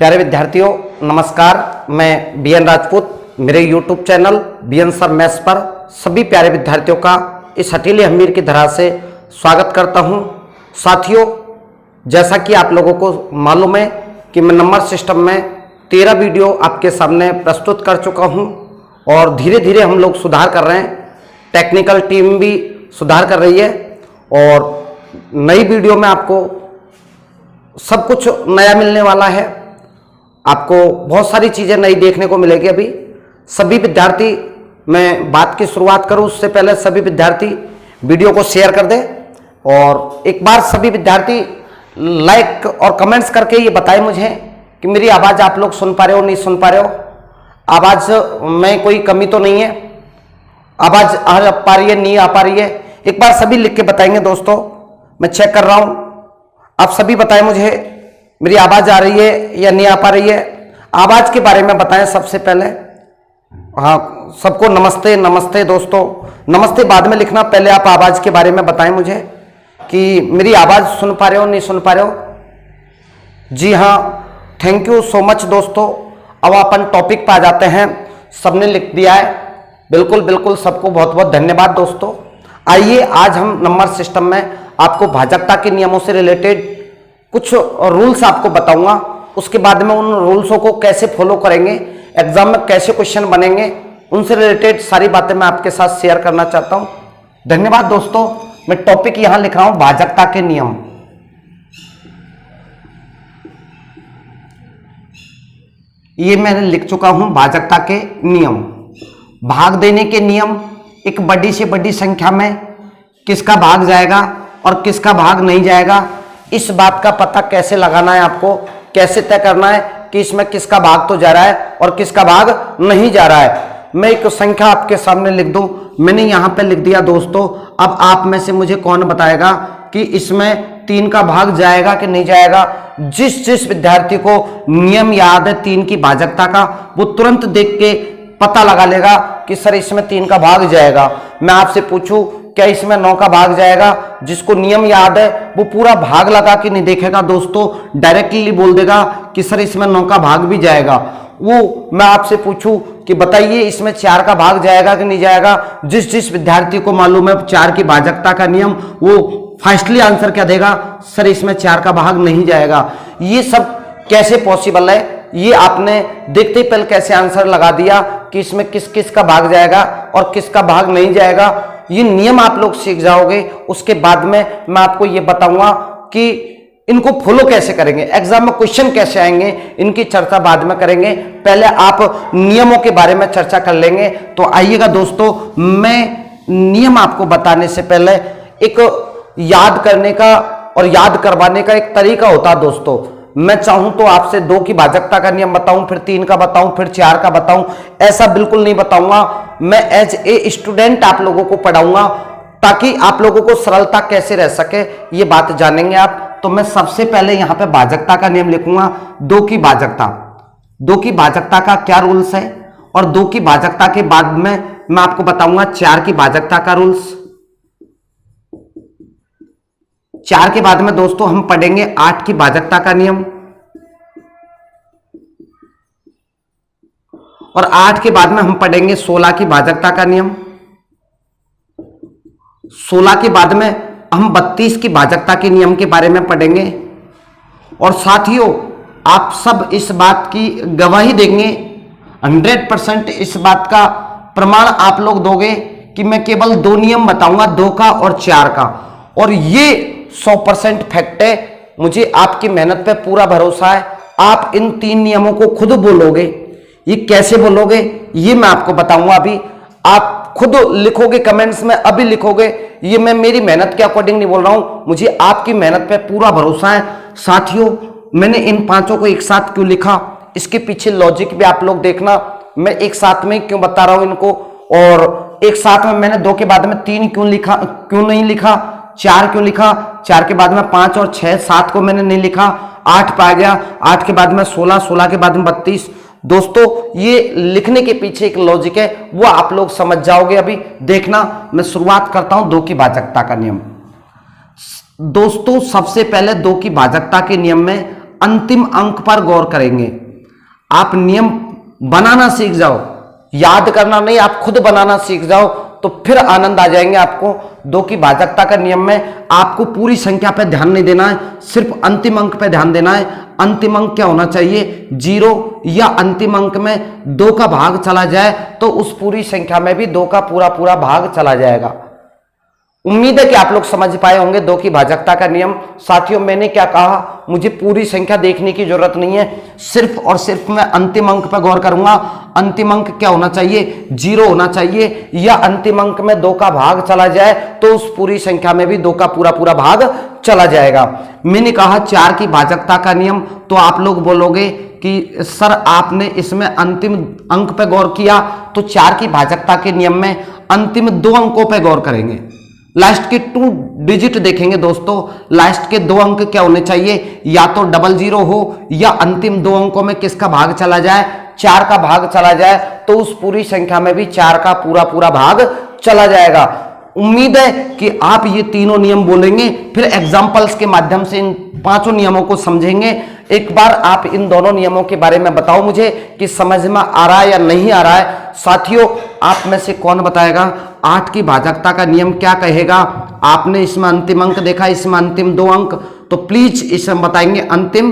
प्यारे विद्यार्थियों नमस्कार। मैं बीएन राजपूत, मेरे YouTube channel BN sir maths पर सभी प्यारे विद्यार्थियों का इस हटीले हमीर की धरा से स्वागत करता हूं। साथियों, जैसा कि आप लोगों को मालूम है कि मैं नंबर सिस्टम में 13 वीडियो आपके सामने प्रस्तुत कर चुका हूं और धीरे धीरे हम लोग सुधार कर रहे हैं। टेक्निकल टीम भी सुधार कर रही है और नई वीडियो में आपको सब कुछ नया मिलने वाला है। आपको बहुत सारी चीज़ें नई देखने को मिलेगी। अभी सभी विद्यार्थी, मैं बात की शुरुआत करूं उससे पहले सभी विद्यार्थी वीडियो को शेयर कर दें और एक बार सभी विद्यार्थी लाइक और कमेंट्स करके ये बताएं मुझे कि मेरी आवाज़ आप लोग सुन पा रहे हो नहीं सुन पा रहे हो। आवाज़ में कोई कमी तो नहीं है, आवाज़ आ पा रही है नहीं आ पा रही है, एक बार सभी लिख के बताएंगे। दोस्तों मैं चेक कर रहा हूँ, आप सभी बताएं मुझे मेरी आवाज़ आ रही है या नहीं आ पा रही है। आवाज़ के बारे में बताएं सबसे पहले। हाँ, सबको नमस्ते नमस्ते। दोस्तों नमस्ते बाद में लिखना, पहले आप आवाज़ के बारे में बताएं मुझे कि मेरी आवाज़ सुन पा रहे हो नहीं सुन पा रहे हो। जी हाँ, थैंक यू सो मच दोस्तों। अब अपन टॉपिक पर आ जाते हैं। सबने लिख दिया है, बिल्कुल बिल्कुल, सबको बहुत बहुत धन्यवाद दोस्तों। आइए आज हम नंबर सिस्टम में आपको भाजकता के नियमों से रिलेटेड कुछ रूल्स आपको बताऊंगा। उसके बाद में उन रूल्सों को कैसे फॉलो करेंगे, एग्जाम में कैसे क्वेश्चन बनेंगे, उनसे रिलेटेड सारी बातें मैं आपके साथ शेयर करना चाहता हूं। धन्यवाद दोस्तों। मैं टॉपिक यहां लिख रहा हूं, भाजकता के नियम। ये मैंने लिख चुका हूं, भाजकता के नियम। भाग देने के नियम, एक बड़ी से बड़ी संख्या में किसका भाग जाएगा और किसका भाग नहीं जाएगा, इस बात का पता कैसे लगाना है, आपको कैसे तय करना है कि इसमें किसका भाग तो जा रहा है और किसका भाग नहीं जा रहा है। मैं एक संख्या आपके सामने लिख दूं, मैंने यहां पे लिख दिया दोस्तों। अब आप में से मुझे कौन बताएगा कि इसमें 3 का भाग जाएगा कि नहीं जाएगा। जिस जिस विद्यार्थी को नियम याद है 3 की भाजकता का, वो तुरंत देख के पता लगा लेगा कि सर इसमें 3 का भाग जाएगा। मैं आपसे पूछूं क्या इसमें 9 का भाग जाएगा, जिसको नियम याद है वो पूरा भाग लगा के नहीं देखेगा दोस्तों, डायरेक्टली बोल देगा कि सर इसमें 9 का भाग भी जाएगा। वो मैं आपसे पूछूं कि बताइए इसमें 4 का भाग जाएगा कि नहीं जाएगा, जिस जिस विद्यार्थी को मालूम है 4 की भाजकता का नियम, वो फास्टली आंसर क्या देगा, सर इसमें 4 का भाग नहीं जाएगा। ये सब कैसे पॉसिबल है, ये आपने देखते ही पहले कैसे आंसर लगा दिया कि इसमें किस किस का भाग जाएगा और किसका भाग नहीं जाएगा। ये नियम आप लोग सीख जाओगे। उसके बाद में मैं आपको ये बताऊंगा कि इनको फॉलो कैसे करेंगे, एग्जाम में क्वेश्चन कैसे आएंगे, इनकी चर्चा बाद में करेंगे। पहले आप नियमों के बारे में चर्चा कर लेंगे। तो आइएगा दोस्तों, मैं नियम आपको बताने से पहले एक याद करने का और याद करवाने का एक तरीका होता है दोस्तों। मैं चाहूं तो आपसे 2 की भाजकता का नियम बताऊं, फिर 3 का बताऊं, फिर 4 का बताऊं, ऐसा बिल्कुल नहीं बताऊंगा। मैं एज ए स्टूडेंट आप लोगों को पढ़ाऊंगा ताकि आप लोगों को सरलता कैसे रह सके ये बात जानेंगे आप। तो मैं सबसे पहले यहां पे भाजकता का नियम लिखूंगा, 2 की भाजकता। 2 की भाजकता का क्या रूल्स है और 2 की भाजकता के बाद में मैं आपको बताऊंगा 4 की भाजकता का रूल्स। 4 के बाद में दोस्तों हम पढ़ेंगे 8 की भाजकता का नियम और 8 के बाद में हम पढ़ेंगे 16 की भाजकता का नियम। 16 के बाद में हम 32 की भाजकता के नियम के बारे में पढ़ेंगे। और साथियों, आप सब इस बात की गवाही देंगे, 100% इस बात का प्रमाण आप लोग दोगे कि मैं केवल 2 नियम बताऊंगा, 2 का और 4 का, और ये 100% फैक्ट है। मुझे आपकी मेहनत पे पूरा भरोसा है। आप इन 3 नियमों को खुद बोलोगे। ये कैसे बोलोगे ये मैं आपको बताऊंगा। अभी आप खुद लिखोगे कमेंट्स में, अभी लिखोगे। ये मैं मेरी मेहनत के अकॉर्डिंग नहीं बोल रहा हूं, मुझे आपकी मेहनत पे पूरा भरोसा है। साथियों, मैंने इन 5 को एक साथ क्यों लिखा, इसके पीछे लॉजिक भी आप लोग देखना। मैं एक साथ में क्यों बता रहा हूं इनको, और एक साथ में मैंने 2 के बाद में 3 क्यों लिखा, क्यों नहीं लिखा, 4 क्यों लिखा, 4 के बाद में 5 और 6, 7 को मैंने नहीं लिखा, 8 पा गया, 8 के बाद में 16, 16 के बाद में 32। दोस्तों ये लिखने के पीछे एक लॉजिक है, वो आप लोग समझ जाओगे। अभी देखना, मैं शुरुआत करता हूं 2 की भाजकता का नियम। दोस्तों सबसे पहले 2 की भाजकता के नियम में अंतिम अंक पर गौर करेंगे। आप नियम बनाना सीख जाओ, याद करना नहीं, आप खुद बनाना सीख जाओ तो फिर आनंद आ जाएंगे आपको। 2 की भाजकता का नियम में आपको पूरी संख्या पे ध्यान नहीं देना है, सिर्फ अंतिम अंक पे ध्यान देना है। अंतिम अंक क्या होना चाहिए, 0, या अंतिम अंक में 2 का भाग चला जाए तो उस पूरी संख्या में भी 2 का पूरा भाग चला जाएगा। उम्मीद है कि आप लोग समझ पाए होंगे 2 की भाजकता का नियम। साथियों, मैंने क्या कहा, मुझे पूरी संख्या देखने की जरूरत नहीं है, सिर्फ और सिर्फ मैं अंतिम अंक पर गौर करूंगा। अंतिम अंक क्या होना चाहिए, 0 होना चाहिए, या अंतिम अंक में 2 का भाग चला जाए तो उस पूरी संख्या में भी 2 का पूरा भाग चला जाएगा। मैंने कहा 4 की भाजकता का नियम, तो आप लोग बोलोगे कि सर आपने इसमें अंतिम अंक पर गौर किया, तो 4 की भाजकता के नियम में अंतिम 2 अंकों पर गौर करेंगे, लास्ट के 2 डिजिट देखेंगे दोस्तों। लास्ट के 2 अंक क्या होने चाहिए, या तो 00 हो, या अंतिम 2 अंकों में किसका भाग चला जाए, 4 का भाग चला जाए तो उस पूरी संख्या में भी 4 का पूरा भाग चला जाएगा। उम्मीद है कि आप ये तीनों नियम बोलेंगे, फिर एग्जाम्पल्स के माध्यम से इन 5 नियमों को समझेंगे। एक बार आप इन दोनों नियमों के बारे में बताओ मुझे कि समझ में आ रहा है या नहीं आ रहा है। साथियों, आप में से कौन बताएगा 8 की भाजकता का नियम क्या कहेगा। आपने इसमें अंतिम अंक देखा, इसमें अंतिम 2 अंक, तो प्लीज इसमें बताएंगे अंतिम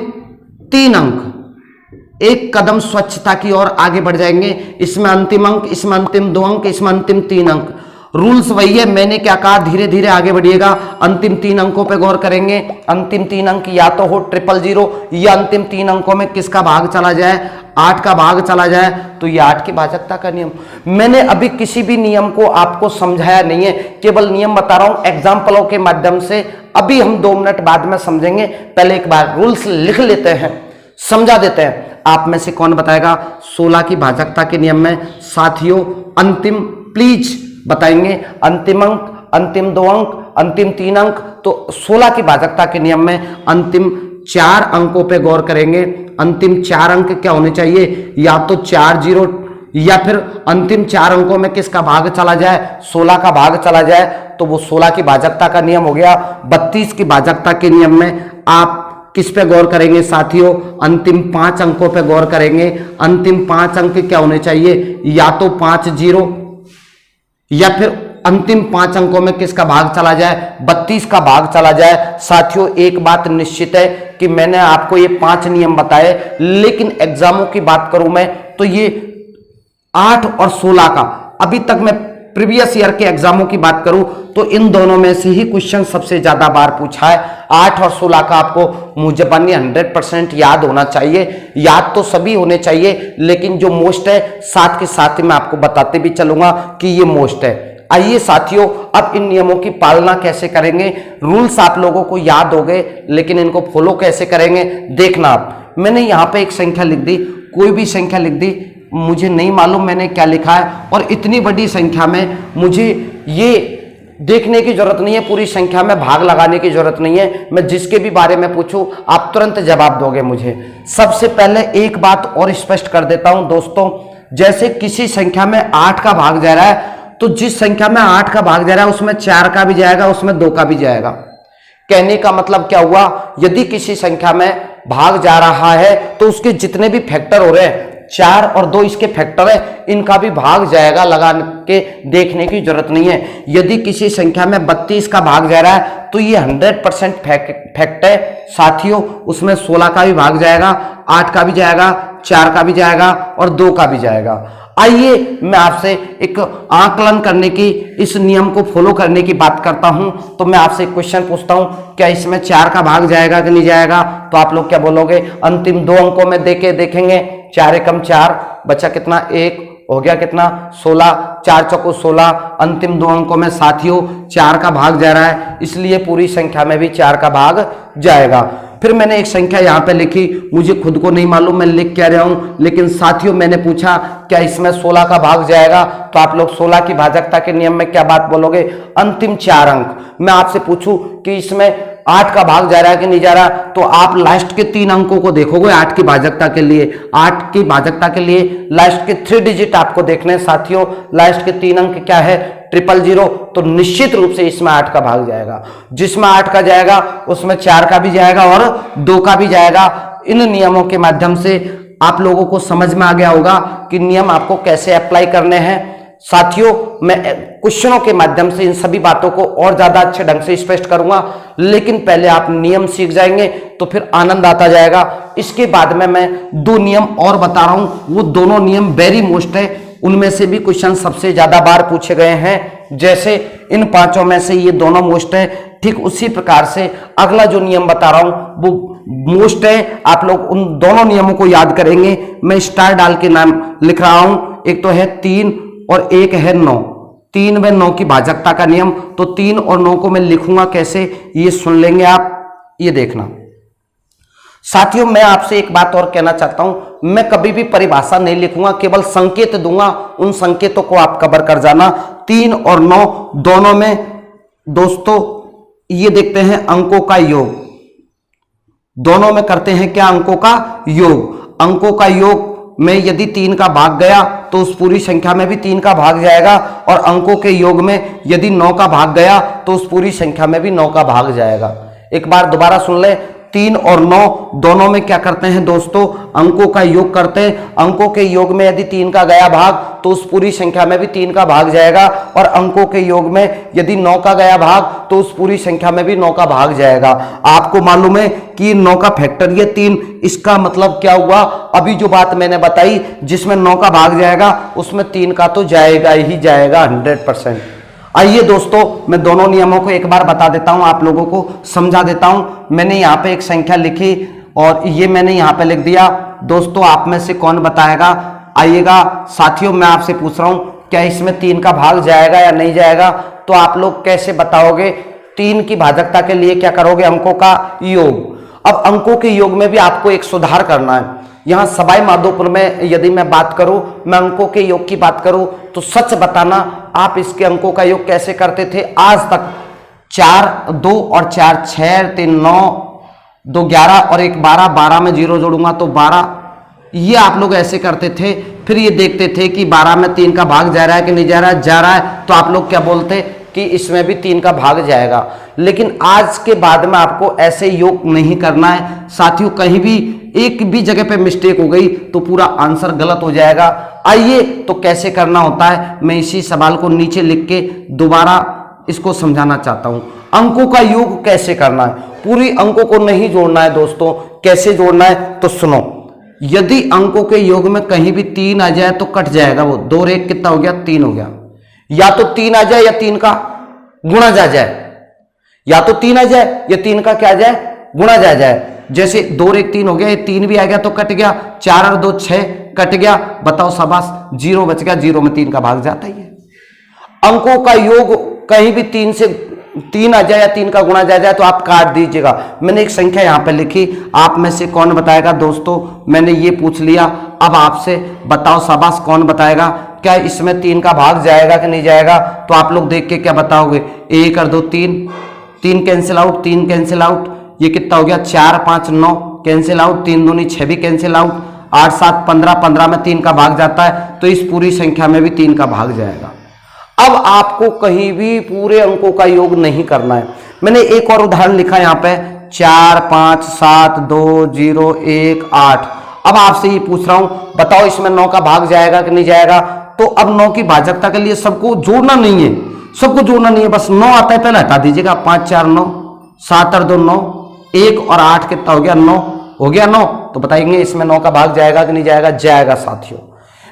3 अंक। एक कदम स्वच्छता की ओर आगे बढ़ जाएंगे। इसमें अंतिम अंक, इसमें अंतिम 2 अंक, इसमें अंतिम 3 अंक। रूल्स वही है, मैंने क्या कहा, धीरे धीरे आगे बढ़िएगा। अंतिम 3 अंकों पे गौर करेंगे। अंतिम 3 अंक या तो हो 000, या अंतिम 3 अंकों में किसका भाग चला जाए, 8 का भाग चला जाए, तो ये 8 की भाजकता का नियम। मैंने अभी किसी भी नियम को आपको समझाया नहीं है, केवल नियम बता रहा हूं एग्जाम्पलों के माध्यम से। अभी हम 2 मिनट बाद में समझेंगे, पहले एक बार रूल्स लिख लेते हैं, समझा देते हैं। आप में से कौन बताएगा 16 की भाजकता के नियम में। साथियों, अंतिम प्लीज बताएंगे, अंतिम अंक, अंतिम 2 अंक, अंतिम 3 अंक। तो 16 की भाजकता के नियम में अंतिम 4 अंकों पे गौर करेंगे। अंतिम 4 अंक क्या होने चाहिए, या तो 40, या फिर अंतिम 4 अंकों में किसका भाग चला जाए, 16 का भाग चला जाए, तो वो 16 की भाजकता का नियम हो गया। 32 की भाजकता के नियम में आप किस पे गौर करेंगे साथियों, अंतिम 5 अंकों पे गौर करेंगे। अंतिम 5 अंक क्या होने चाहिए, या तो 50, या फिर अंतिम 5 अंकों में किसका भाग चला जाए, 32 का भाग चला जाए। साथियों, एक बात निश्चित है कि मैंने आपको ये 5 नियम बताए, लेकिन एग्जामों की बात करूं मैं तो ये 8 और 16 का, अभी तक मैं प्रीवियस ईयर के एग्जामों की बात करूं तो इन दोनों में से ही क्वेश्चन सबसे ज्यादा बार पूछा है। 8 और 16 का आपको मुझे बनिए 100% याद होना चाहिए। याद तो सभी होने चाहिए, लेकिन जो मोस्ट है साथ के साथ ही मैं आपको बताते भी चलूंगा कि ये मोस्ट है। आइए साथियों, अब इन नियमों की पालना कैसे करेंगे। रूल्स आप लोगों को याद हो गए, लेकिन इनको फॉलो कैसे करेंगे देखना आप। मैंने यहाँ पे एक संख्या लिख दी, कोई भी संख्या लिख दी, मुझे नहीं मालूम मैंने क्या लिखा है, और इतनी बड़ी संख्या में मुझे ये देखने की जरूरत नहीं है, पूरी संख्या में भाग लगाने की जरूरत नहीं है। मैं जिसके भी बारे में पूछूं आप तुरंत जवाब दोगे मुझे। सबसे पहले एक बात और स्पष्ट कर देता हूं दोस्तों, जैसे किसी संख्या में 8 का भाग जा रहा है, तो जिस संख्या में 8 का भाग जा रहा है उसमें 4 का भी जाएगा, उसमें 2 का भी जाएगा। कहने का मतलब क्या हुआ, यदि किसी संख्या में भाग जा रहा है तो उसके जितने भी फैक्टर हो रहे हैं, 4 और 2 इसके फैक्टर है, इनका भी भाग जाएगा, लगा के देखने की जरूरत नहीं है। यदि किसी संख्या में 32 का भाग जा रहा है तो ये 100% फैक्ट है साथियों, उसमें 16 का भी भाग जाएगा, 8 का भी जाएगा, 4 का भी जाएगा और 2 का भी जाएगा। आइए मैं आपसे एक आकलन करने की, इस नियम को फॉलो करने की बात करता हूं। तो मैं आपसे एक क्वेश्चन पूछता हूं, क्या इसमें 4 का भाग जाएगा कि नहीं जाएगा। तो आप लोग क्या बोलोगे, अंतिम 2 अंकों में देखेंगे, 4 एकम 4, बचा कितना 1, हो गया कितना 16, 4 चौको 16। अंतिम 2 अंकों में साथियों 4 का भाग जा रहा है, इसलिए पूरी संख्या में भी 4 का भाग जाएगा। फिर मैंने एक संख्या यहाँ पे लिखी, मुझे खुद को नहीं मालूम मैं लिख क्या रहा हूँ, लेकिन साथियों मैंने पूछा क्या इसमें 16 का भाग जाएगा, तो आप लोग 16 की भाजकता के नियम में क्या बात बोलोगे, अंतिम 4 अंक। मैं आपसे पूछूं कि इसमें 8 का भाग जा रहा है कि नहीं जा रहा, तो आप लास्ट के 3 अंकों को देखोगे 8 की भाजकता के लिए। 8 की भाजकता के लिए लास्ट के 3 डिजिट आपको देखने हैं साथियों। लास्ट के 3 अंक क्या है, 000, तो निश्चित रूप से इसमें 8 का भाग जाएगा। जिसमें 8 का जाएगा उसमें 4 का भी जाएगा और 2 का भी जाएगा। इन नियमों के माध्यम से आप लोगों को समझ में आ गया होगा कि नियम आपको कैसे अप्लाई करने हैं। साथियों, मैं क्वेश्चनों के माध्यम से इन सभी बातों को और ज्यादा अच्छे ढंग से स्पष्ट करूंगा, लेकिन पहले आप नियम सीख जाएंगे तो फिर आनंद आता जाएगा। इसके बाद में मैं 2 नियम और बता रहा हूं, वो दोनों नियम वेरी मोस्ट है, उनमें से भी क्वेश्चन सबसे ज्यादा बार पूछे गए हैं। जैसे इन 5 में से ये दोनों मोस्ट है, ठीक उसी प्रकार से अगला जो नियम बता रहा हूं वो मोस्ट है। आप लोग उन दोनों नियमों को याद करेंगे। मैं स्टार डाल के नाम लिख रहा हूं, एक तो है 3 और एक है 9। 3 में 9 की भाजकता का नियम, तो 3 और 9 को मैं लिखूंगा कैसे, ये सुन लेंगे आप, ये देखना। साथियों, मैं आपसे एक बात और कहना चाहता हूं, मैं कभी भी परिभाषा नहीं लिखूंगा, केवल संकेत दूंगा, उन संकेतों को आप कवर कर जाना। 3 और 9 दोनों में दोस्तों ये देखते हैं अंकों का योग, दोनों में करते हैं क्या, अंकों का योग। अंकों का योग में यदि 3 का भाग गया तो उस पूरी संख्या में भी 3 का भाग जाएगा, और अंकों के योग में यदि 9 का भाग गया तो उस पूरी संख्या में भी 9 का भाग जाएगा। एक बार दोबारा सुन ले, 3 और 9 दोनों में क्या करते हैं दोस्तों, अंकों का योग करते हैं। अंकों के योग में यदि 3 का गया भाग तो उस पूरी संख्या में भी 3 का भाग जाएगा, और अंकों के योग में यदि 9 का गया भाग तो उस पूरी संख्या में भी 9 का भाग जाएगा। आपको मालूम है कि 9 का फैक्टोरियल 3, इसका मतलब क्या हुआ, अभी जो बात मैंने बताई जिसमें 9 का भाग जाएगा उसमें 3 का तो जाएगा ही जाएगा 100%। आइए दोस्तों, मैं दोनों नियमों को एक बार बता देता हूं, आप लोगों को समझा देता हूं। मैंने यहां पे एक संख्या लिखी और ये मैंने यहां पे लिख दिया। दोस्तों, आप में से कौन बताएगा, आइएगा। साथियों, मैं आपसे पूछ रहा हूं, क्या इसमें 3 का भाग जाएगा या नहीं जाएगा, तो आप लोग कैसे बताओगे। 3 की भाजकता के लिए क्या करोगे, अंकों का योग। अब अंकों के योग में भी आपको एक सुधार करना है। यहां सवाई माधोपुर में यदि मैं बात करूं, मैं अंकों के योग की बात करूं, तो सच बताना आप इसके अंकों का योग कैसे करते थे आज तक। 4 2 और 4 6, 3 9, 2 11 और 1 12, 12 में 0 जोड़ूंगा तो 12, ये आप लोग ऐसे करते थे। फिर ये देखते थे कि 12 में 3 का भाग जा रहा है कि नहीं जा रहा है, तो आप लोग क्या बोलते कि इसमें भी 3 का भाग जाएगा। लेकिन आज के बाद में आपको ऐसे योग नहीं करना है साथियों। कहीं भी एक भी जगह पे मिस्टेक हो गई तो पूरा आंसर गलत हो जाएगा। आइए तो कैसे करना होता है, मैं इसी सवाल को नीचे लिख के दोबारा इसको समझाना चाहता हूं। अंकों का योग कैसे करना है, पूरी अंकों को नहीं जोड़ना है दोस्तों। कैसे जोड़ना है तो सुनो, यदि अंकों के योग में कहीं भी 3 आ जाए तो कट जाएगा वो। 2 और 1 कितना हो गया, 3 हो गया। या तो 3 आ जाए या 3 का गुणा जा जाए, या तो 3 आ जाए या 3 का क्या जाए, गुणा जा जाए। जैसे 2 और 1 3 हो गया, ये 3 भी आ गया तो कट गया, 4 और 2 6 कट गया। बताओ शाबाश, 0 बच गया, 0 में 3 का भाग जाता ही है। अंकों का योग कहीं भी 3 आ जाए या 3 का गुणा जा जाए तो आप काट दीजिएगा। मैंने एक संख्या यहां पे लिखी, आप में से कौन बताएगा दोस्तों, मैंने ये पूछ लिया। अब आपसे बताओ शाबाश, कौन बताएगा क्या इसमें 3 का भाग जाएगा कि नहीं जाएगा, तो आप लोग देख के क्या बताओगे। 1 और 2 3, 3 कैंसिल आउट, 3 कैंसिल आउट, ये कितना हो गया, 4 5 9 कैंसिल आउट, 3 दूनी 6 भी कैंसिल आउट, 8 7 15, 15 में 3 का भाग जाता है, तो इस पूरी संख्या में भी 3 का भाग जाएगा। अब आपको कहीं भी पूरे अंकों का योग नहीं करना है। मैंने एक और उदाहरण लिखा यहां पे, 4 5 7 2 0 1 8। अब आपसे ये पूछ रहा हूं, बताओ इसमें 9 का भाग जाएगा कि नहीं जाएगा। तो अब 9 की भाजकता के लिए सबको जोड़ना नहीं है, सबको जोड़ना नहीं है, बस 9 आता है पहले हटा दीजिएगा। 5 4 9, 7 और 2 9, 1 और 8 कितना हो गया, 9 हो गया। 9 तो बताएंगे इसमें 9 का भाग जाएगा कि नहीं जाएगा, जाएगा साथियों।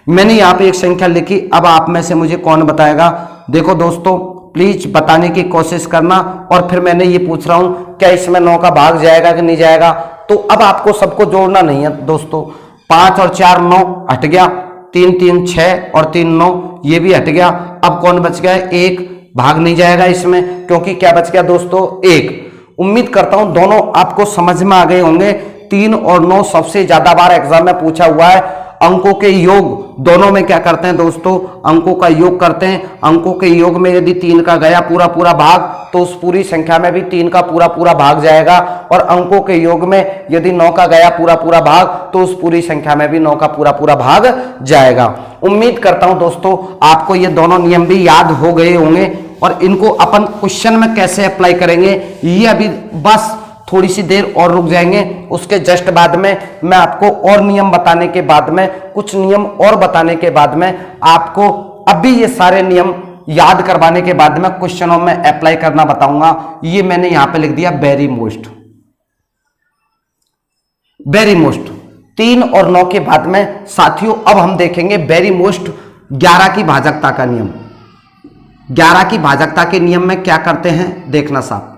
मैंने यहाँ पे एक संख्या लिखी, अब आप में से मुझे कौन बताएगा। देखो दोस्तों, प्लीज बताने की कोशिश करना। और फिर मैंने ये पूछ रहा हूं, क्या इसमें 9 का भाग जाएगा कि नहीं जाएगा। तो अब आपको सबको जोड़ना नहीं है दोस्तों। 5 और 4 9 हट गया, 3 3 6 और 3 9, ये भी हट गया। अब कौन बच गया, 1 भाग नहीं जाएगा इसमें, क्योंकि क्या बच गया दोस्तों, 1। उम्मीद करता हूं दोनों आपको समझ में आ गए होंगे। 3 और 9 सबसे ज्यादा बार एग्जाम में पूछा हुआ है। अंकों के योग दोनों में क्या करते हैं दोस्तों, अंकों का योग करते हैं। अंकों के योग में यदि 3 का गया पूरा पूरा भाग तो उस पूरी संख्या में भी 3 का पूरा पूरा भाग जाएगा, और अंकों के योग में यदि 9 का गया पूरा पूरा भाग तो उस पूरी संख्या में भी 9 का पूरा पूरा भाग जाएगा। उम्मीद करता हूं दोस्तों आपको ये दोनों नियम भी याद हो गए होंगे, और इनको अपन क्वेश्चन में कैसे अप्लाई करेंगे ये अभी बस थोड़ी सी देर और रुक जाएंगे, उसके जस्ट बाद में मैं आपको और नियम बताने के बाद में, कुछ नियम और बताने के बाद में आपको अभी ये सारे नियम याद करवाने के बाद में क्वेश्चनों में अप्लाई करना बताऊंगा। ये मैंने यहां पे लिख दिया वेरी मोस्ट। वेरी मोस्ट 3 और 9 के बाद में साथियों अब हम देखेंगे वेरी मोस्ट 11 की भाजकता का नियम। 11 की भाजकता के नियम में क्या करते हैं देखना साहब।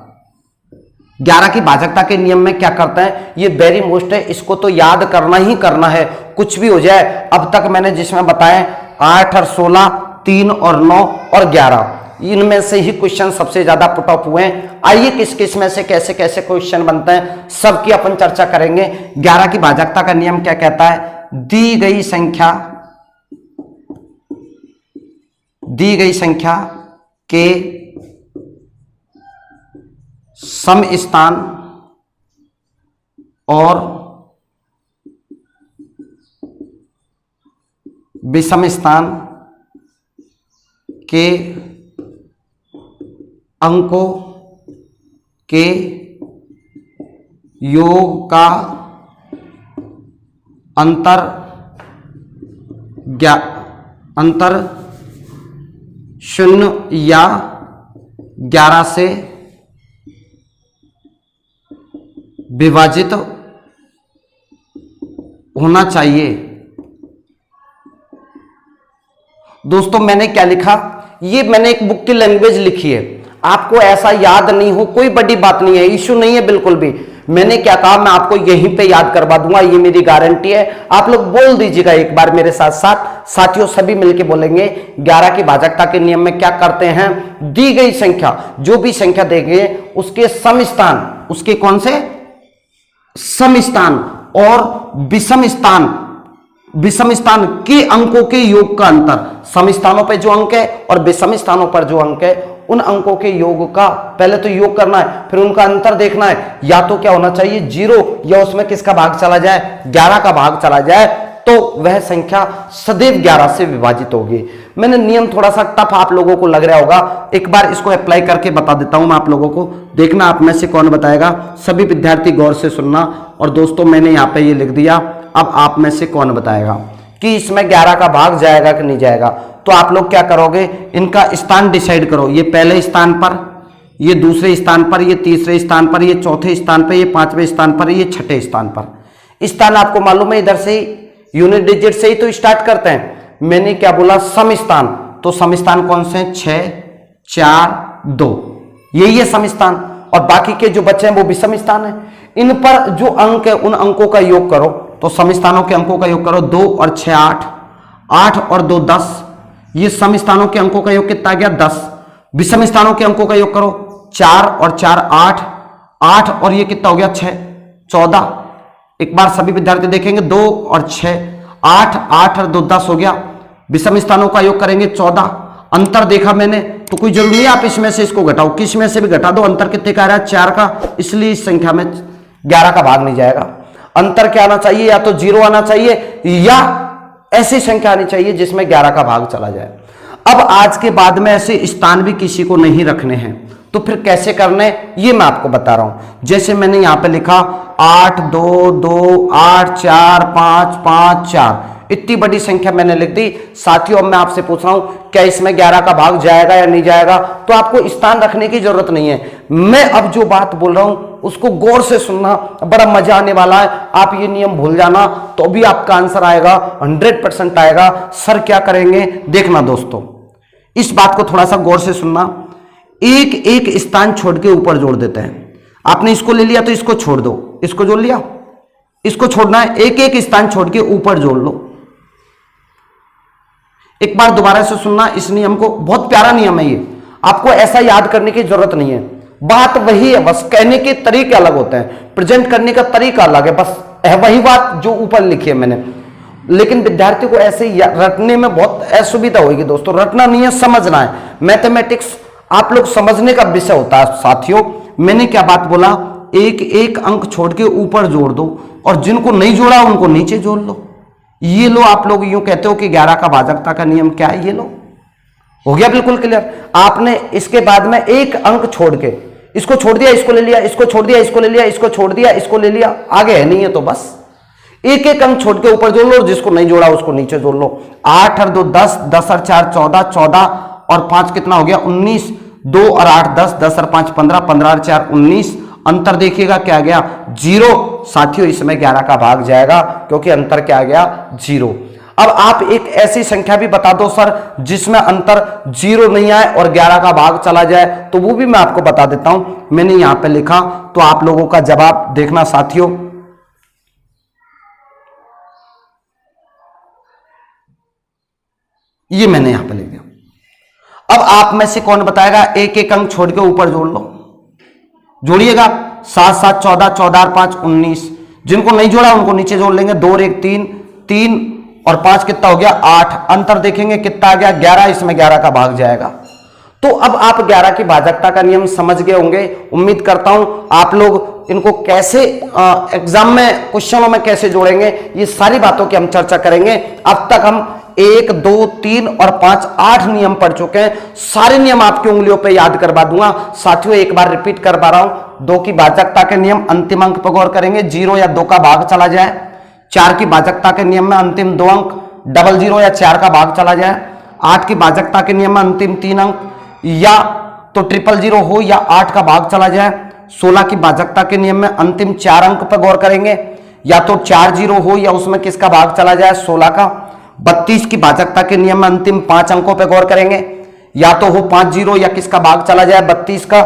11 की भाजकता के नियम में क्या करते हैं, ये वेरी मोस्ट है, इसको तो याद करना ही करना है, कुछ भी हो जाए। अब तक मैंने जिसमें बताया 8 और 16, 3 और 9 और 11, इनमें से ही क्वेश्चन सबसे ज्यादा पुट अप हुए हैं। आइए किस किस में से कैसे कैसे क्वेश्चन बनते हैं सबकी अपन चर्चा करेंगे। 11 की भाजकता का नियम क्या कहता है, दी गई संख्या के सम स्थान और विषम स्थान के अंकों के योग का अंतर 0 या 11 से विभाजित होना चाहिए। दोस्तों मैंने क्या लिखा, ये मैंने एक बुक की लैंग्वेज लिखी है, आपको ऐसा याद नहीं हो कोई बड़ी बात नहीं है, इश्यू नहीं है बिल्कुल भी। मैंने क्या कहा, मैं आपको यहीं पे याद करवा दूंगा, ये मेरी गारंटी है। आप लोग बोल दीजिएगा एक बार मेरे साथ साथ, साथियों सभी मिलके बोलेंगे 11 की भाजकता के नियम में क्या करते हैं, दी गई संख्या, जो भी संख्या देंगे उसके सम स्थान, उसके कौन से सम स्थान और विषम स्थान के अंकों के योग का अंतर, सम स्थानों पर जो अंक है और विषम स्थानों पर जो अंक है उन अंकों के योग का पहले तो योग करना है, फिर उनका अंतर देखना है, या तो क्या होना चाहिए 0 या उसमें किसका भाग चला जाए 11 का भाग चला जाए, तो वह संख्या सदैव 11 से विभाजित होगी। मैंने नियम थोड़ा सा टफ आप लोगों को लग रहा होगा, एक बार इसको अप्लाई करके बता देता हूं मैं आप लोगों को, देखना आप में से कौन बताएगा। सभी विद्यार्थी गौर से सुनना, और दोस्तों मैंने यहाँ पे ये लिख दिया, अब आप में से कौन बताएगा कि इसमें 11 का भाग जाएगा कि नहीं जाएगा। तो आप लोग क्या करोगे, इनका स्थान डिसाइड करो, ये पहले स्थान पर, ये दूसरे स्थान पर, ये तीसरे स्थान पर, ये चौथे स्थान पर, ये 5वें स्थान पर, ये 6ठे स्थान पर। स्थान आपको मालूम है इधर से यूनिट डिजिट से ही तो स्टार्ट करते हैं। मैंने क्या बोला, सम स्थान, तो सम स्थान कौन से हैं 6, 4, 2, यही है सम स्थान, और बाकी के जो बच्चे हैं वो विषम स्थान है। इन पर जो अंक है उन अंकों का योग करो, तो सम स्थानों के अंकों का योग करो, 2 और 6 8, 8 और 2 10, ये सम स्थानों के अंकों का योग कितना गया 10। विषम स्थानों के अंकों का योग करो, 4 और 4 8, 8 और ये कितना हो गया 6 14। एक बार सभी विद्यार्थी देखेंगे 2 और 6 8, 8 और 2 10 हो गया। विषम स्थानों का योग करेंगे 14। अंतर देखा मैंने, तो कोई जरूरी नहीं आप इसमें से इसको घटाओ, किस में से भी घटा दो, अंतर कितने का आ रहा है 4 का, इसलिए इस संख्या में 11 का भाग नहीं जाएगा। अंतर क्या आना चाहिए, या तो 0 आना चाहिए या ऐसी संख्या आनी चाहिए जिसमें 11 का भाग चला जाए। अब आज के बाद में ऐसे स्थान भी किसी को नहीं रखने हैं, तो फिर कैसे करने ये मैं आपको बता रहा हूं। जैसे मैंने यहां पे लिखा 8 2 2 8 4 5 5 4, इतनी बड़ी संख्या मैंने लिख दी। साथियों अब मैं आपसे पूछ रहा हूं क्या इसमें 11 का भाग जाएगा या नहीं जाएगा, तो आपको स्थान रखने की जरूरत नहीं है। मैं अब जो बात बोल रहा हूं उसको गौर से सुनना, बड़ा मजा आने वाला है। आप ये नियम भूल जाना तो भी आपका आंसर आएगा, 100% आएगा। सर क्या करेंगे देखना दोस्तों, इस बात को थोड़ा सा गौर से सुनना। एक एक स्थान छोड़ के ऊपर जोड़ देते हैं। आपने इसको ले लिया तो इसको छोड़ दो, इसको जोड़ लिया, इसको छोड़ना है, एक एक स्थान छोड़ के ऊपर जोड़ लो। एक बार दोबारा से सुनना इस नियम को, बहुत प्यारा नियम है ये, आपको ऐसा याद करने की जरूरत नहीं है। बात वही है, बस कहने के तरीके अलग होते हैं, प्रेजेंट करने का तरीका अलग है, बस है वही बात जो ऊपर लिखी है मैंने। लेकिन विद्यार्थी को ऐसे रटने में बहुत असुविधा होगी दोस्तों। रटना नहीं है, समझना है। मैथमेटिक्स आप लोग समझने का विषय होता है साथियों। मैंने क्या बात बोला, एक एक अंक छोड़ के ऊपर जोड़ दो और जिनको नहीं जोड़ा उनको नीचे जोड़ लो। ये लो, आप लोग यूं कहते हो कि 11 का भाजकता का नियम क्या है, ये लो, हो गया बिल्कुल क्लियर। आपने इसके बाद में एक अंक छोड़ के, इसको छोड़ दिया, इसको ले लिया, इसको छोड़ दिया, इसको ले लिया, इसको छोड़ दिया, इसको ले लिया, आगे है नहीं है तो बस एक एक अंक छोड़ के ऊपर जोड़ लो, जिसको नहीं जोड़ा उसको नीचे जोड़ लो। 8 और 2 10, 10 और 4 14, 14 और 5 कितना हो गया 19, 2 और 8 10, 10 और 5 15, 15 और 4 19। अंतर देखिएगा क्या आ गया 0। साथियों इसमें 11 का भाग जाएगा क्योंकि अंतर क्या आ गया 0। अब आप एक ऐसी संख्या भी बता दो सर जिसमें अंतर 0 नहीं आए और 11 का भाग चला जाए, तो वो भी मैं आपको बता देता हूं। मैंने यहां पे लिखा, तो आप लोगों का जवाब देखना साथियों। ये मैंने यहां पे लिख दिया। अब आप में से कौन बताएगा, एक एक अंक छोड़ के ऊपर जोड़ लो, जोड़िएगा। 7 7 14, 14 और 5 19। जिनको नहीं जोड़ा उनको नीचे जोड़ लेंगे। 2 और 1 3, 3 और 5 कितना हो गया 8। अंतर देखेंगे कितना आ गया 11, इसमें 11 का भाग जाएगा। तो अब आप 11 की भाजकता का नियम समझ गए होंगे। उम्मीद करता हूं आप लोग इनको कैसे एग्जाम में क्वेश्चनों में कैसे जोड़ेंगे, ये सारी बातों की हम चर्चा करेंगे। अब तक हम 1 2 3 और 5 8 नियम पढ़ चुके हैं। सारे नियम आपकी उंगलियों पे याद करवा दूंगा साथियों। एक बार रिपीट करवा रहा हूं। 2 की भाजकता के नियम, अंतिम अंक पर गौर करेंगे, 0 या 2 का भाग चला जाए। 4 की भाजकता के नियम में अंतिम 2 अंक 00 या 4 का भाग चला जाए। 8 की भाजकता के नियम में अंतिम 3 अंक या तो 000 हो या 8 का भाग चला जाए। 16 की भाजकता के नियम में अंतिम 4 अंक पर गौर करेंगे, या तो 40 हो या उसमें किसका भाग चला जाए 16 का। 32 की भाजकता के नियम में अंतिम 5 अंकों पर गौर करेंगे, या तो हो 50 या किसका भाग चला जाए 32 का।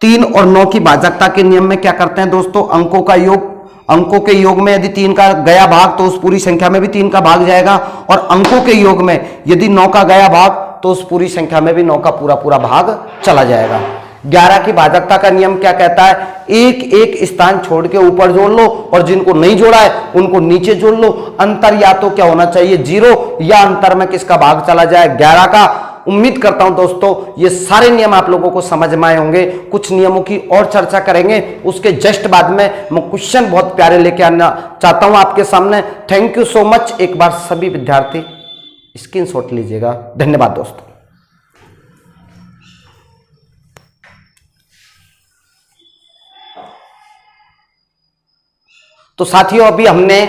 3 और 9 की भाजकता के नियम में क्या करते हैं दोस्तों, अंकों का योग। अंकों के योग में यदि 3 का गया भाग तो उस पूरी संख्या में भी 3 का भाग जाएगा, और अंकों के योग में यदि 9 का गया भाग तो उस पूरी संख्या में भी 9 का पूरा पूरा भाग चला जाएगा। 11 की भाजकता का नियम क्या कहता है, एक एक स्थान छोड़ के ऊपर जोड़ लो और जिनको नहीं जोड़ा है उनको नीचे जोड़ लो। अंतर या तो क्या होना चाहिए 0 या अंतर में किसका भाग चला जाए 11 का। उम्मीद करता हूं दोस्तों ये सारे नियम आप लोगों को समझ में आए होंगे। कुछ नियमों की और चर्चा करेंगे, उसके जस्ट बाद में मैं क्वेश्चन बहुत प्यारे लेके आना चाहता हूं आपके सामने। Thank you so much. एक बार सभी विद्यार्थी स्क्रीनशॉट लीजिएगा। धन्यवाद दोस्तों। तो साथियों अभी हमने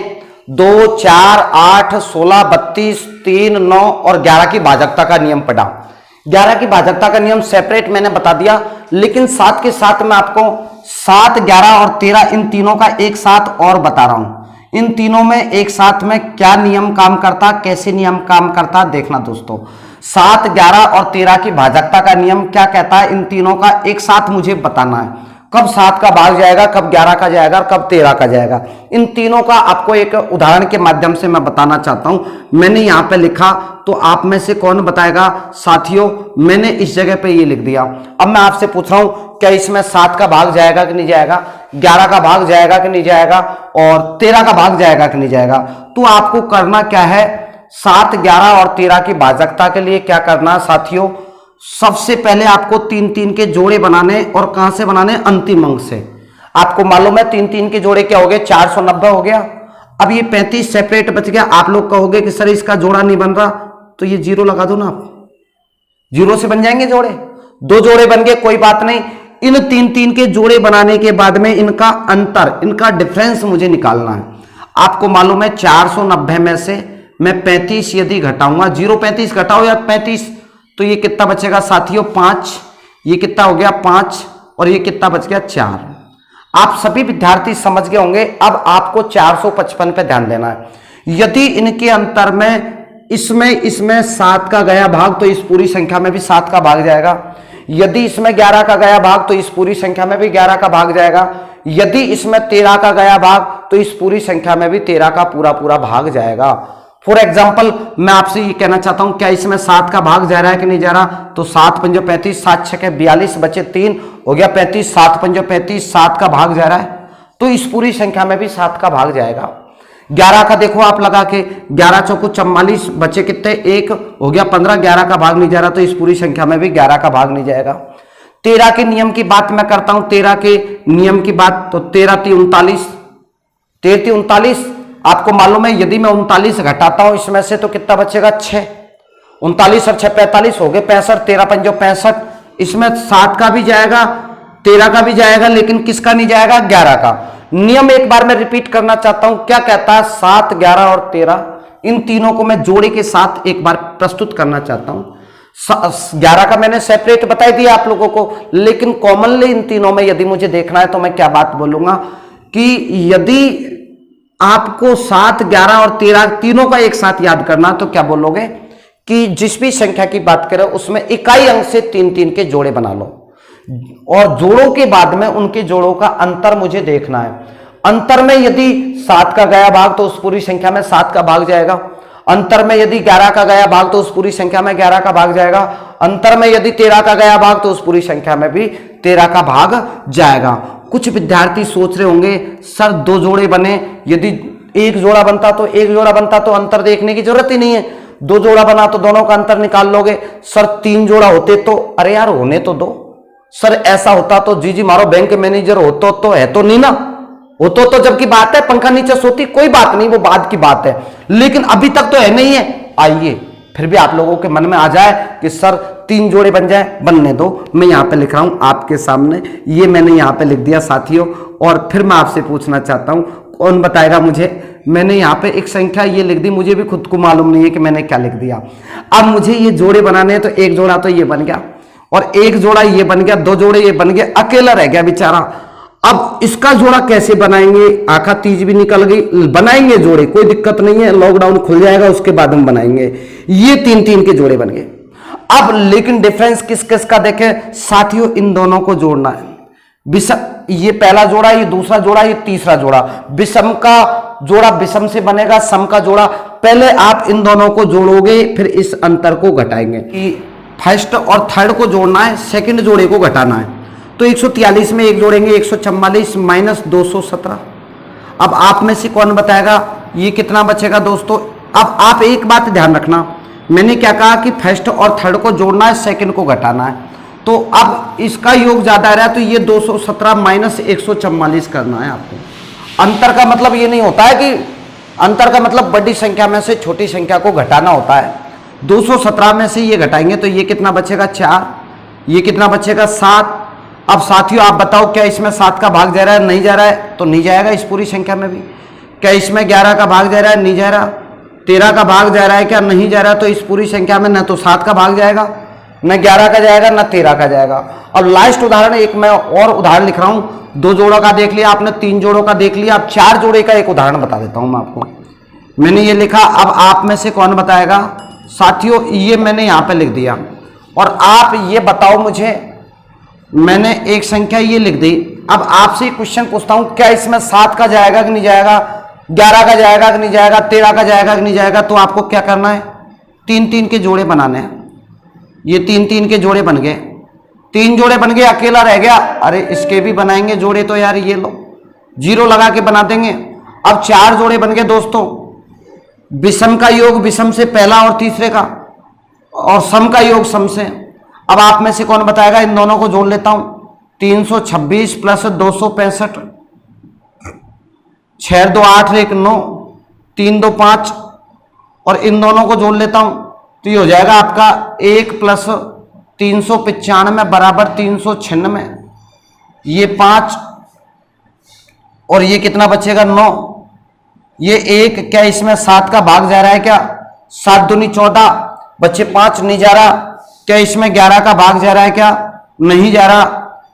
2 4 8 16 32 3 9 और 11 की भाजकता का नियम पढ़ा। 11 की भाजकता का नियम सेपरेट मैंने बता दिया, लेकिन साथ के साथ मैं आपको 7 11 और 13 इन तीनों का एक साथ और बता रहा हूं। इन तीनों में एक साथ में क्या नियम काम करता, कैसे नियम काम करता देखना दोस्तों। 7 11 और 13 की भाजकता का नियम क्या कहता है, इन तीनों का एक साथ मुझे बताना है। कब 7 का भाग जाएगा, कब 11 का जाएगा, कब 13 का जाएगा। इन तीनों का आपको एक उदाहरण के माध्यम से मैं बताना चाहता हूं। मैंने यहां पे लिखा, तो आप में से कौन बताएगा साथियों। मैंने इस जगह पे ये लिख दिया। अब मैं आपसे पूछ रहा हूं क्या इसमें 7 का भाग जाएगा कि नहीं जाएगा, 11 का भाग जाएगा कि नहीं जाएगा, और 13 का भाग जाएगा कि नहीं जाएगा। तो आपको करना क्या है, 7 11 और 13 की भाजकता के लिए क्या करना साथियों, सबसे पहले आपको 3 3 के जोड़े बनाने, और कहां से बनाने, अंतिम अंक से। आपको मालूम है 3 3 के जोड़े क्या हो गए 490 हो गया। अब ये 35 सेपरेट बच गया। आप लोग कहोगे कि सर इसका जोड़ा नहीं बन रहा, तो ये 0 लगा दो ना आप, 0 से बन जाएंगे जोड़े। 2 जोड़े बन गए, कोई बात नहीं। इन 3 3 के जोड़े बनाने के बाद में इनका अंतर, इनका डिफरेंस मुझे निकालना है। आपको मालूम है 490 में से मैं 35 यदि घटाऊंगा, 0 35 घटाओ या 35, तो ये कितना बचेगा साथियों 5। ये कितना हो गया 5, और ये कितना बच गया 4। आप सभी विद्यार्थी समझ गए होंगे। अब आपको 455 पे ध्यान देना है। यदि इनके अंतर में इसमें 7 का गया भाग तो इस पूरी संख्या में भी 7 का भाग जाएगा। यदि इसमें 11 का गया भाग तो इस पूरी संख्या में भी 11 का भाग जाएगा। यदि इसमें 13 का गया भाग तो इस पूरी संख्या में भी 13 का पूरा पूरा भाग जाएगा। फॉर एग्जाम्पल मैं आपसे ये कहना चाहता हूं क्या इसमें 7 का भाग जा रहा है कि नहीं जा रहा, तो 7 पंजो 35, 7 छके 42, बचे 3 हो गया 35, 7 पंजो 35, 7 का भाग जा रहा है, तो इस पूरी संख्या में भी 7 का भाग जाएगा। 11 का देखो आप लगा के, 11 चौको 44, बचे कितने, 1 हो गया 15, 11 का भाग नहीं जा रहा तो इस पूरी संख्या में भी 11 का भाग नहीं जाएगा। 13 के नियम की बात मैं करता हूं, 13 के नियम की बात, तो 13 × 39, 13 × 39, आपको मालूम है यदि मैं 39 घटाता हूं इसमें से तो कितना बचेगा, 6, 39 और 6 45 हो गए 65, 13 पंजो 65, इसमें 7 का भी जाएगा, 13 का भी जाएगा, लेकिन किसका नहीं जाएगा, 11 का। नियम एक बार मैं रिपीट करना चाहता हूं, क्या कहता है, 7, 11 और 13, इन तीनों को मैं जोड़े के साथ एक बार प्रस्तुत करना चाहता हूं। 11 का मैंने सेपरेट बता दिया आप लोगों को, लेकिन कॉमनली इन तीनों में यदि मुझे देखना है तो मैं क्या बात बोलूंगा कि यदि आपको 7, 11 और 13 तीनों का एक साथ याद करना तो क्या बोलोगे कि जिस भी संख्या की बात करें उसमें इकाई अंक से 3-3 के जोड़े बना लो, और जोड़ों के बाद में उनके जोड़ों का अंतर मुझे देखना है। अंतर में यदि 7 का गया भाग तो उस पूरी संख्या में 7 का भाग जाएगा, अंतर में यदि 11 का गया भाग तो उस पूरी संख्या में 11 का भाग जाएगा, अंतर में यदि 13 का गया भाग तो उस पूरी संख्या में भी 13 का भाग जाएगा। कुछ विद्यार्थी सोच रहे होंगे सर 2 जोड़े बने, यदि एक जोड़ा बनता तो अंतर देखने की जरूरत ही नहीं है, 2 जोड़ा बना तो दोनों का अंतर निकाल लोगे। सर 3 जोड़ा होते तो, अरे यार होने तो दो। सर ऐसा होता तो जी मारो बैंक मैनेजर होतो तो है तो नहीं ना, होतो तो जबकि बात है, पंखा नीचे सोती कोई बात नहीं, वो बाद की बात है, लेकिन अभी तक तो है नहीं है। आइए फिर भी आप लोगों के मन में आ जाए कि सर 3 जोड़े बन जाए, बनने दो। मैं यहां पे लिख रहा हूं आपके सामने, ये मैंने यहां पे लिख दिया साथियों, और फिर मैं आपसे पूछना चाहता हूं कौन बताएगा मुझे। मैंने यहाँ पे एक संख्या ये लिख दी, मुझे भी खुद को मालूम नहीं है कि मैंने क्या लिख दिया। अब मुझे ये जोड़े बनाने हैं, तो एक जोड़ा तो ये बन गया और एक जोड़ा ये बन गया, 2 जोड़े ये बन गए, अकेला रह गया बेचारा। अब इसका जोड़ा कैसे बनाएंगे, आखा तीज भी निकल गई, बनाएंगे जोड़े, कोई दिक्कत नहीं है, लॉकडाउन खुल जाएगा उसके बाद हम बनाएंगे। ये 3-3 के जोड़े बन गए। अब लेकिन डिफरेंस किस किस का देखें साथियों, इन दोनों को जोड़ना है। विषम, ये पहला जोड़ा, ये दूसरा जोड़ा, ये तीसरा जोड़ा। विषम का जोड़ा विषम से बनेगा, सम का जोड़ा, पहले आप इन दोनों को जोड़ोगे फिर इस अंतर को घटाएंगे। कि फर्स्ट और थर्ड को जोड़ना है, सेकंड जोड़े को घटाना है, तो 143 में एक जोड़ेंगे, 144 - 217। अब आप में से कौन बताएगा ये कितना बचेगा दोस्तों। अब आप एक बात ध्यान रखना, मैंने क्या कहा कि फर्स्ट और थर्ड को जोड़ना है, सेकंड को घटाना है। तो अब इसका योग ज्यादा आ रहा है तो ये 217 - 144 करना है आपको। अंतर का मतलब ये नहीं होता है कि, अंतर का मतलब बड़ी संख्या में से छोटी संख्या को घटाना होता है। 217 में से ये घटाएंगे तो ये कितना बचेगा, 4, ये कितना बचेगा, 7। अब साथियों आप बताओ क्या इसमें 7 का भाग जा रहा है, नहीं जा रहा है, तो नहीं जाएगा इस पूरी संख्या में भी। क्या इसमें 11 का भाग जा रहा है, नहीं जा रहा। 13 का भाग जा रहा है क्या, नहीं जा रहा, तो इस पूरी संख्या में न तो 7 का भाग जाएगा, न 11 का जाएगा, न 13 का जाएगा। अब लास्ट उदाहरण, एक मैं और उदाहरण लिख रहा हूं, 2 जोड़ों का देख लिया आपने, 3 जोड़ों का देख लिया, अब 4 जोड़े का एक उदाहरण बता देता हूं मैं आपको। मैंने ये लिखा, अब आप में से कौन बताएगा साथियों, ये मैंने यहां पे लिख दिया, और आप ये बताओ मुझे, मैंने एक संख्या ये लिख दी। अब आपसे क्वेश्चन पूछता हूं, क्या इसमें 7 का जाएगा कि नहीं जाएगा, 11 का जाएगा कि नहीं जाएगा, 13 का जाएगा कि नहीं जाएगा। तो आपको क्या करना है, 3-3 के जोड़े बनाने हैं। ये 3-3 के जोड़े बन गए, 3 जोड़े बन गए, अकेला रह गया, अरे इसके भी बनाएंगे जोड़े, तो यार ये लो 0 लगा के बना देंगे। अब 4 जोड़े बन गए दोस्तों, विषम का योग विषम से पहला और तीसरे का, और सम का योग सम से। अब आप में से कौन बताएगा, इन दोनों को जोड़ लेता हूं, 326 + 265, 6 2 8 1 9, 3 2 5, और इन दोनों को जोड़ लेता हूं तो ये हो जाएगा आपका 1 + 395 = 396, ये 5 और ये कितना बचेगा, 9, ये 1, क्या इसमें 7 का भाग जा रहा है क्या, 7 दूनी 14, बच्चे 5 नहीं जा रहा। क्या इसमें 11 का भाग जा रहा है क्या, नहीं जा रहा।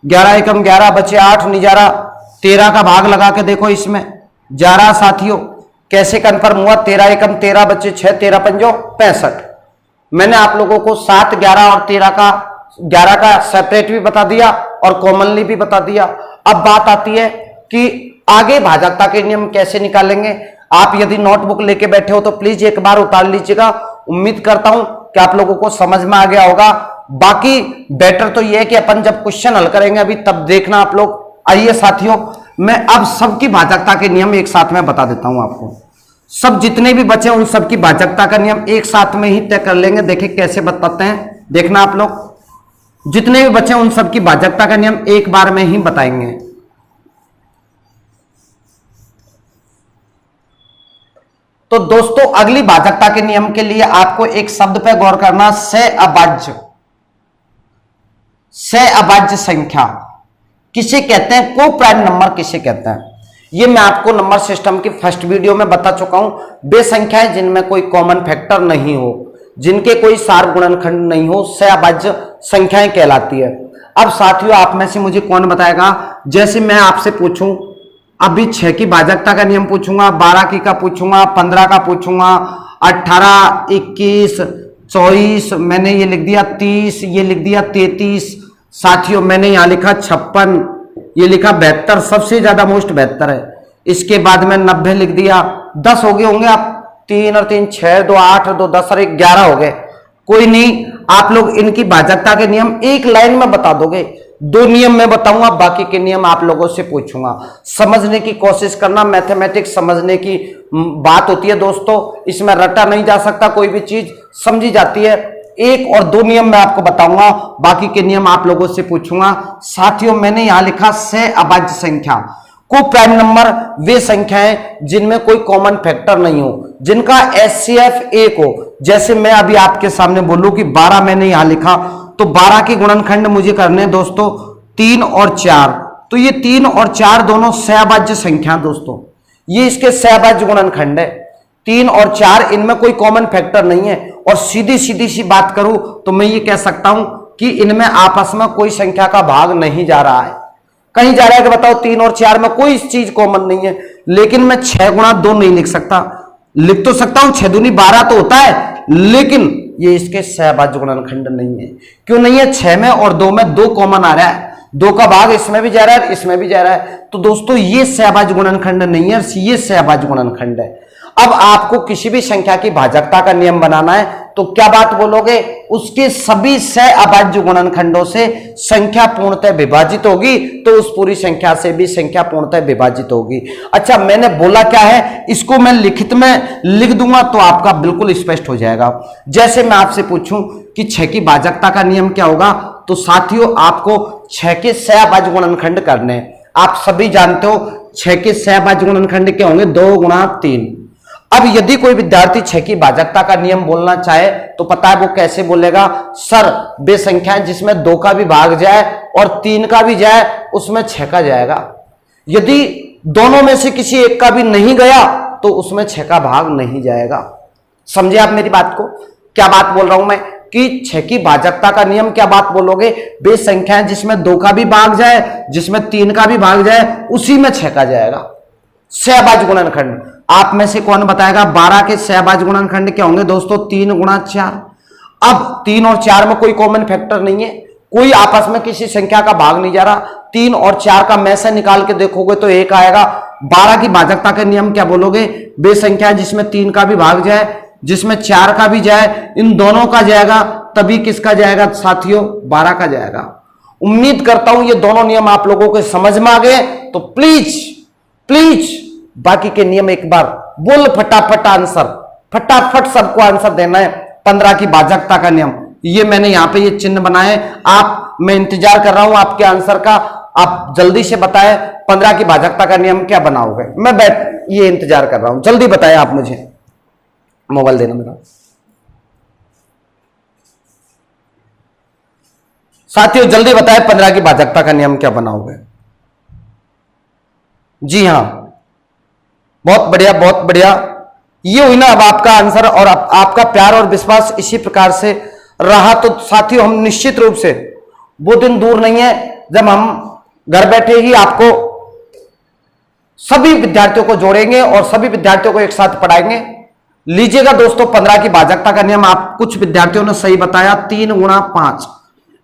11 एकम 11, बच्चे 8 नहीं जा रहा। 13 का भाग लगा के देखो, इसमें जा रहा साथियों। कैसे कन्फर्म हुआ, 13 एकम 13, बच्चे 6, 13 पंजो 65। मैंने आप लोगों को 7, 11 और 13 का, 11 का सेपरेट भी बता दिया और कॉमनली भी बता दिया। अब बात आती है कि आगे भाजकता के नियम कैसे निकालेंगे। आप यदि नोटबुक लेके बैठे हो तो प्लीज एक बार उतार लीजिएगा। उम्मीद करता हूं कि आप लोगों को समझ में आ गया होगा। बाकी बेटर तो यह है कि अपन जब क्वेश्चन हल करेंगे अभी तब देखना आप लोग। आइए साथियों, मैं अब सबकी भाजकता के नियम एक साथ में बता देता हूं आपको। सब जितने भी बचे उन सब की भाजकता का नियम एक साथ में ही तय कर लेंगे। देखिए कैसे बताते हैं, देखना आप लोग। जितने भी बचे उन सब की भाजकता का नियम एक बार में ही बताएंगे। तो दोस्तों अगली भाजकता के नियम के लिए आपको एक शब्द पे गौर करना, सहअभाज्य। सहअभाज्य संख्या किसे कहते हैं, को प्राइम नंबर किसे कहते हैं, ये मैं आपको नंबर सिस्टम की फर्स्ट वीडियो में बता चुका हूं। वे संख्याएं जिनमें कोई कॉमन फैक्टर नहीं हो, जिनके कोई सार गुणनखंड नहीं हो, सहअभाज्य संख्याएं कहलाती है। अब साथियों आप में से मुझे कौन बताएगा, जैसे मैं आपसे पूछूं अभी 6 की भाजकता का नियम पूछूंगा, 12 की का पूछूंगा, 15 का पूछूंगा, 18, 21, 24, मैंने ये लिख दिया 30, ये लिख दिया 33, साथियों मैंने यहां लिखा 56, ये लिखा 72, सबसे ज्यादा मोस्ट 72 है। इसके बाद में 90 लिख दिया, 10 हो गए होंगे आप, 3 और 3 6, 2 8 और 2 10 और 1 11 हो गए। कोई नहीं, आप लोग इनकी भाजकता के नियम एक लाइन में बता दोगे। 2 नियम मैं बताऊंगा, बाकी के नियम आप लोगों से पूछूंगा। समझने की कोशिश करना, मैथमेटिक्स समझने की बात होती है दोस्तों, इसमें रटा नहीं जा सकता, कोई भी चीज समझी जाती है। 1 और 2 नियम मैं आपको बताऊंगा, बाकी के नियम आप लोगों से पूछूंगा। साथियों मैंने यहां लिखा सहअभाज्य संख्या, को प्राइम नंबर वे संख्याएं जिनमें कोई कॉमन फैक्टर नहीं हो, जिनका HCF 1 हो। जैसे मैं अभी आपके सामने बोलूं कि 12 मैंने यहां लिखा, तो 12 के गुणनखंड मुझे करने हैं दोस्तों 3 और 4, तो ये 3 और 4 दोनों सहअभाज्य संख्या दोस्तों, ये इसके सहअभाज्य गुणनखंड है। 3 और 4 इनमें कोई कॉमन फैक्टर नहीं है, और सीधी सी बात करूं तो मैं ये कह सकता हूं कि इनमें आपस में कोई संख्या का भाग नहीं जा रहा है। कहीं जा रहा है कि बताओ 3 और 4 में कोई चीज कॉमन नहीं है, लेकिन मैं 6 गुणा 2 नहीं लिख सकता। लिख तो सकता हूं 6 दूनी 12 तो होता है, लेकिन ये इसके सहअभाज्य गुणनखंड नहीं है। क्यों नहीं है, 6 में और 2 में 2 कॉमन आ रहा है, 2 का भाग इसमें भी जा रहा है, इसमें भी जा रहा है। तो दोस्तों ये सहअभाज्य गुणनखंड नहीं है, ये सहअभाज्य गुणनखंड है। अब आपको किसी भी संख्या की भाजकता का नियम बनाना है तो क्या बात बोलोगे, उसके सभी सहअभाज्य गुणनखंडों से संख्या पूर्णतः विभाजित होगी, तो उस पूरी संख्या से भी संख्या पूर्णतः विभाजित होगी। अच्छा मैंने बोला क्या है, इसको मैं लिखित में लिख दूंगा तो आपका बिल्कुल स्पष्ट हो जाएगा। जैसे मैं आपसे पूछूं कि 6 की भाजकता का नियम क्या होगा, तो साथियों आपको 6 के सहअभाज्य गुणनखंड करने हैं। आप सभी जानते हो 6 के सहअभाज्य गुणनखंड क्या होंगे, 2 गुणा 3। अब यदि कोई विद्यार्थी 6 की भाजकता का नियम बोलना चाहे तो पता है वो कैसे बोलेगा, सर वे संख्याएं जिसमें 2 का भी भाग जाए और 3 का भी जाए उसमें 6 का जाएगा। यदि दोनों में से किसी एक का भी नहीं गया तो उसमें 6 का भाग नहीं जाएगा। समझे आप मेरी बात को, क्या बात बोल रहा हूं मैं कि 6 की भाजकता का नियम क्या बात बोलोगे, वे संख्याएं जिसमें 2 का भी भाग जाए, जिसमें 3 का भी भाग जाए, उसी में 6 का जाएगा। सहअभाज्य गुणनखंड आप में से कौन बताएगा, 12 के सहअभाज्य गुणनखंड क्या होंगे दोस्तों, 3 गुणा 4। अब 3 और 4 में कोई कॉमन फैक्टर नहीं है, कोई आपस में किसी संख्या का भाग नहीं जा रहा। 3 और 4 का में से निकाल के देखोगे तो 1 आएगा। 12 की भाजकता का नियम क्या बोलोगे, वे संख्या जिसमें 3 का भी भाग जाए, जिसमें 4 का भी जाए, इन दोनों का जाएगा, तभी किसका जाएगा साथियों, 12 का जाएगा। उम्मीद करता हूं ये दोनों नियम आप लोगों के समझ में आ गए। तो प्लीज बाकी के नियम एक बार बोल, फटाफट आंसर, फटाफट सबको आंसर देना है। 15 की भाजकता का नियम, ये मैंने यहां पे ये चिन्ह बनाए, आप मैं इंतजार कर रहा हूं आपके आंसर का, आप जल्दी से बताएं 15 की भाजकता का नियम क्या बनाओगे। मैं ये इंतजार कर रहा हूं, जल्दी बताएं आप मुझे। मोबाइल देना मेरा। साथियों जल्दी बताएं 15 की भाजकता का नियम क्या बनाओगे। जी हां, बहुत बढ़िया बहुत बढ़िया। ये हुई ना अब आपका आंसर, और आपका प्यार और विश्वास इसी प्रकार से रहा तो साथियों हम निश्चित रूप से, वो दिन दूर नहीं है जब हम घर बैठे ही आपको सभी विद्यार्थियों को जोड़ेंगे और सभी विद्यार्थियों को एक साथ पढ़ाएंगे। लीजिएगा दोस्तों 15 की भाजकता का नियम, आप कुछ विद्यार्थियों ने सही बताया, 3 गुणा 5।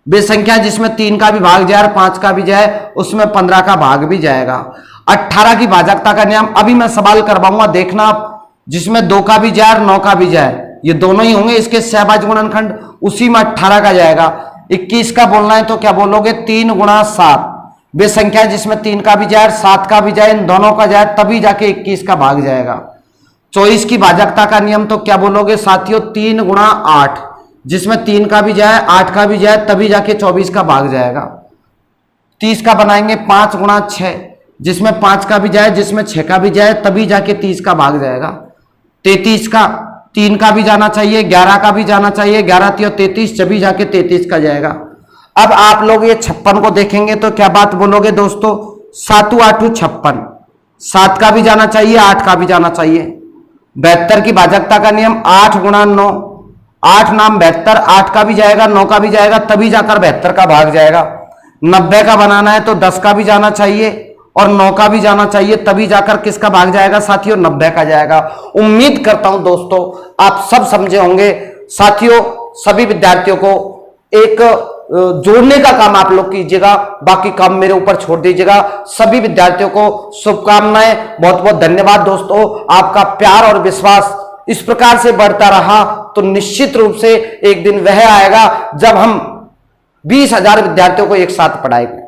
वे संख्या जिसमें 3 का भी भाग जाए और 5 का भी जाए, उसमें 15 का भाग भी जाएगा। 18 की भाजकता का नियम, अभी मैं सवाल करवाऊंगा, देखना आप, जिसमें 2 का भी जाए और 9 का भी जाए, ये दोनों ही होंगे इसके सहअभाज्य गुणनखंड, उसी में 18 का जाएगा। 21 का बोलना है तो क्या बोलोगे, 3 गुणा 7। वे संख्या जिसमें 3 का भी जाए और 7 का भी जाए, इन दोनों का जाए, तभी जाके 21 का भाग जाएगा। 24 की भाजकता का नियम तो क्या बोलोगे साथियों, 3 गुणा 8, जिसमें 3 का भी जाए 8 का भी जाए तभी जाके 24 का भाग जाएगा। 30 का बनाएंगे 5 गुणा 6, जिसमें 5 का भी जाए जिसमें 6 का भी जाए तभी जाके 30 का भाग जाएगा। 33 का 3 का भी जाना चाहिए, 11 का भी जाना चाहिए, 11 3 33 तभी जाके 33 का जाएगा। अब आप लोग ये 56 को देखेंगे तो क्या बात बोलोगे दोस्तों, 7 8 56, 7 का भी जाना चाहिए 8 का भी जाना चाहिए। 72 की भाजकता का नियम 8 गुणा 9, 8 नाम 72, 8 का भी जाएगा 9 का भी जाएगा तभी जाकर 72 का भाग जाएगा। 90 का बनाना है तो 10 का भी जाना चाहिए और 9 का भी जाना चाहिए तभी जाकर किसका भाग जाएगा साथियों, 90 का जाएगा। उम्मीद करता हूं दोस्तों आप सब समझे होंगे। साथियों सभी विद्यार्थियों को एक जोड़ने का काम आप लोग कीजिएगा, बाकी काम मेरे ऊपर छोड़ दीजिएगा। सभी विद्यार्थियों को शुभकामनाएं, बहुत बहुत धन्यवाद दोस्तों। आपका प्यार और विश्वास इस प्रकार से बढ़ता रहा तो निश्चित रूप से एक दिन वह आएगा जब हम 20,000 विद्यार्थियों को एक साथ पढ़ाएंगे।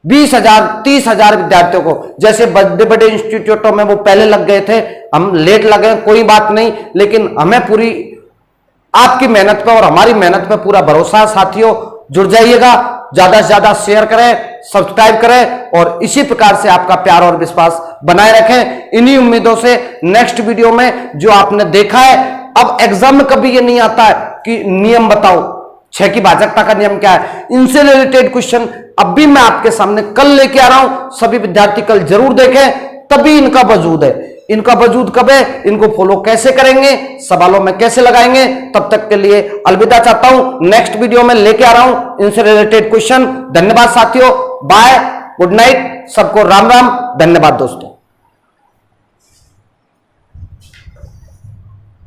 20,000 30,000 विद्यार्थियों को, जैसे बड़े बड़े इंस्टीट्यूटों में वो पहले लग गए थे, हम लेट लगे कोई बात नहीं, लेकिन हमें पूरी आपकी मेहनत पे और हमारी मेहनत पे पूरा भरोसा है। साथियों जुड़ जाइएगा, ज्यादा से ज्यादा शेयर करें, सब्सक्राइब करें और इसी प्रकार से आपका प्यार और विश्वास बनाए रखें। इन्हीं उम्मीदों से नेक्स्ट वीडियो में जो आपने देखा है, अब एग्जाम में कभी ये नहीं आता है कि नियम बताओ 6 की भाजकता का नियम क्या है, इनसे रिलेटेड क्वेश्चन अब भी मैं आपके सामने कल लेके आ रहा हूं। सभी विद्यार्थी कल जरूर देखें, तभी इनका वजूद है। इनका वजूद कब है, इनको फॉलो कैसे करेंगे, सवालों में कैसे लगाएंगे, तब तक के लिए अलविदा चाहता हूं। नेक्स्ट वीडियो में लेके आ रहा हूं इनसे रिलेटेड क्वेश्चन। धन्यवाद साथियों, बाय, गुड नाइट, सबको राम राम, धन्यवाद दोस्तों।